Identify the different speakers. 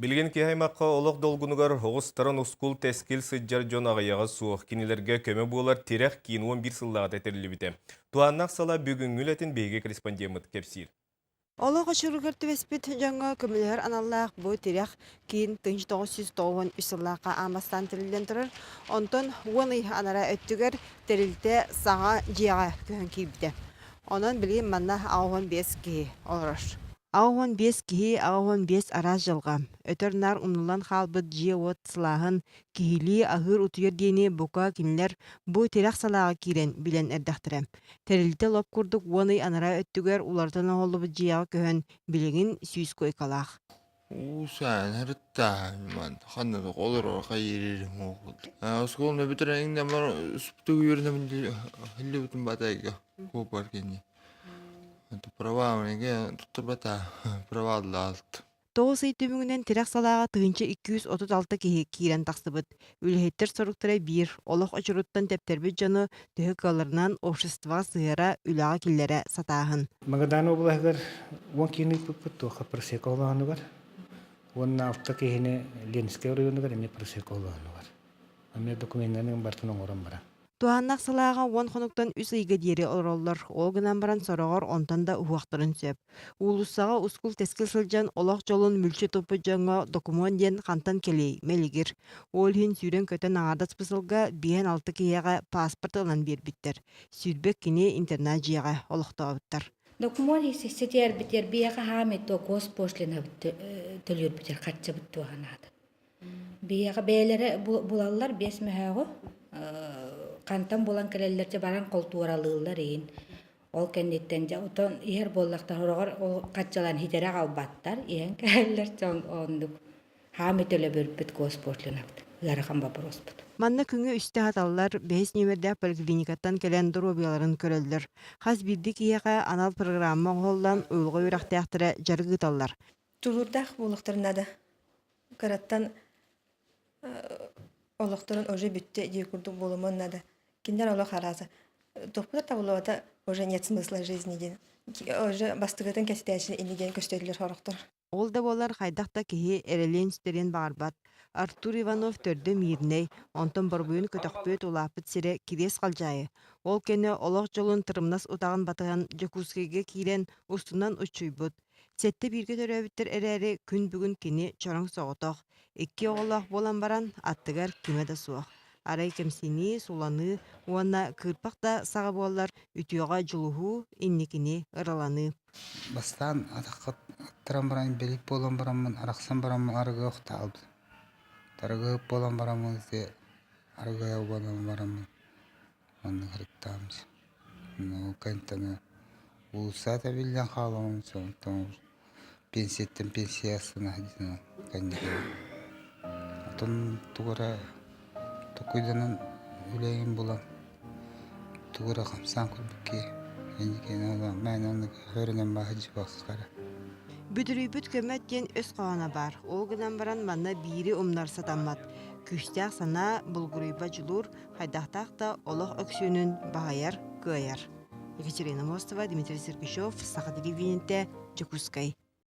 Speaker 1: Билген кихаймаққа олық долгунугар хоғыстарын ұскул тәскіл сыджар жон ағаяға суық кинелерге көмі болар терек кейін 11 сыллағат әтерлі біте. Туаннақ сала бүгін үлетін бейге корреспондент кепсир.
Speaker 2: Олық ұшырғыр түвеспет жаңға көмілер аналлақ бұй терек кейін 1990 үсіллаққа амастан тірілден тұрыр. Онтон оны анара өттігер тірілді саға жияға көхін кейбді. Онын білген манна ауын 5 кейі олырыр. Ауын 5 кейі ауын 5 араз жылға. Өтірнар ұнылан қалбыд жия от сылағын кейлі ағыр ұтыйыр дейіне бұқа кенілер бұй терек салаға кейрен білен әрдіқтірі. Тәрілді лоп күрдік оны анара өттігер улартан оғылы бұд жияға көхін білігін сүйіс көйкалақ.
Speaker 3: Usan harita man hanna da olur o kayırırım oğul. Skolunu bitirende var sptu yürüne bindi hilli bütün batayga kopar kendi. Prava menge tuttu bata prava alt.
Speaker 2: Тоғыз үмігінен терек салаға тығынчы 236 кеге кейрен тақсыбыд. Үлхеттер соруқтыра бір, олық очыруттан тептербіт жаны түхі қаларынан общества сығыра үліға келлері сатағын.
Speaker 4: Магадан областар 10 кини туха просеколаны бар. Он авто кихине Ленинский районы бар, не просеколаны бар. Аме документтерин бартынан оран бара.
Speaker 2: Туаннақ салаға 10 қонуқтан үс үйге дері ороллар, олғынан баран сорағар онтан да уақтырын сөп. Улуссаға ұскул тескіл сылжан олақ жолын мүлчі топы жаңа документен қантан келей, мәлігір. Ол хин сүйрен көтен ағардас пысылға бейен 6 кейеға паспорт алан бербіттер. Сүйрбек кене интернет жияға олықта абыттар.
Speaker 5: Документ сетер битер бияга хамет то госпошлина төлөр битер катча битту ханады. Бияга бейлери булаллар 5 мөһөгө кантан болан келелерче баран колтууралыылар ин. Ол кеннеттен жа утон ер боллактар хорогор ол катчалан хитере калбаттар иен келлер чон ондук хамет төлө бербит госпошлина гарахан баброспут.
Speaker 2: Манна күңі үсті хаталлар 5 нөмірді поликлиникаттан келен дробияларын көрелдір. Хас биддік ияға анал программа оғылдан ұйылға өрақтаяқтыры жарғыталлар.
Speaker 6: Тулурдах болуқтарынады. Караттан олықтарын уже бүтті декурдық болымынады. Киндер олық аразы. Топпылар табылуада уже нет смысла жизни ден. Уже бастығытын кәсітәшін инеген көстерілер хорықтар.
Speaker 2: Ол да болар қайдақта кеге әрелен үстерен бағарбат. Артур Иванов төрді мирней, онтон барбуын көтөкпөт улапыт сире кирес қалжайы. Ол кені олық жолын тұрымнас ұтағын батыған жекускеге кирен устунан учуйбут. Сетті бірге төрөбіттер әрәрі күн бүгін кені чорың соғытоқ. Икки оғылақ болан баран аттығар кеме да суақ. Арай кемсini, суланы, уанна кырпақта сағы болар үтіоға жылуғу, иннекіне ыраланы.
Speaker 7: Бастан аттыран баран белик болан барамын, арақсан барамын, арғы оқта алды. Тарғы болан барамын, арғы болан барамын. Оны қырыптамыз. Ол кәнтіні ұлыса да білден қалауын соң. Пенсияттен пенсиясына дейін кәндігі. Отын тұғыра Токуйданан үлейін болан. Тұғыра қамсан күрбікке. Мен оны көрінен бағы жібаққара.
Speaker 2: Бүдірүй-бүт көмет ден өз қауана бар. Ол гынан баран манна бири умнар сатаммат. Күштяқ сана бұлғырыйба жылур, хайдақтақ да олық өксөнін бағаяр, гаяр. Екатерина Мостова, Дмитрий Сергишов, Сақа телевидениеде, Жекускай.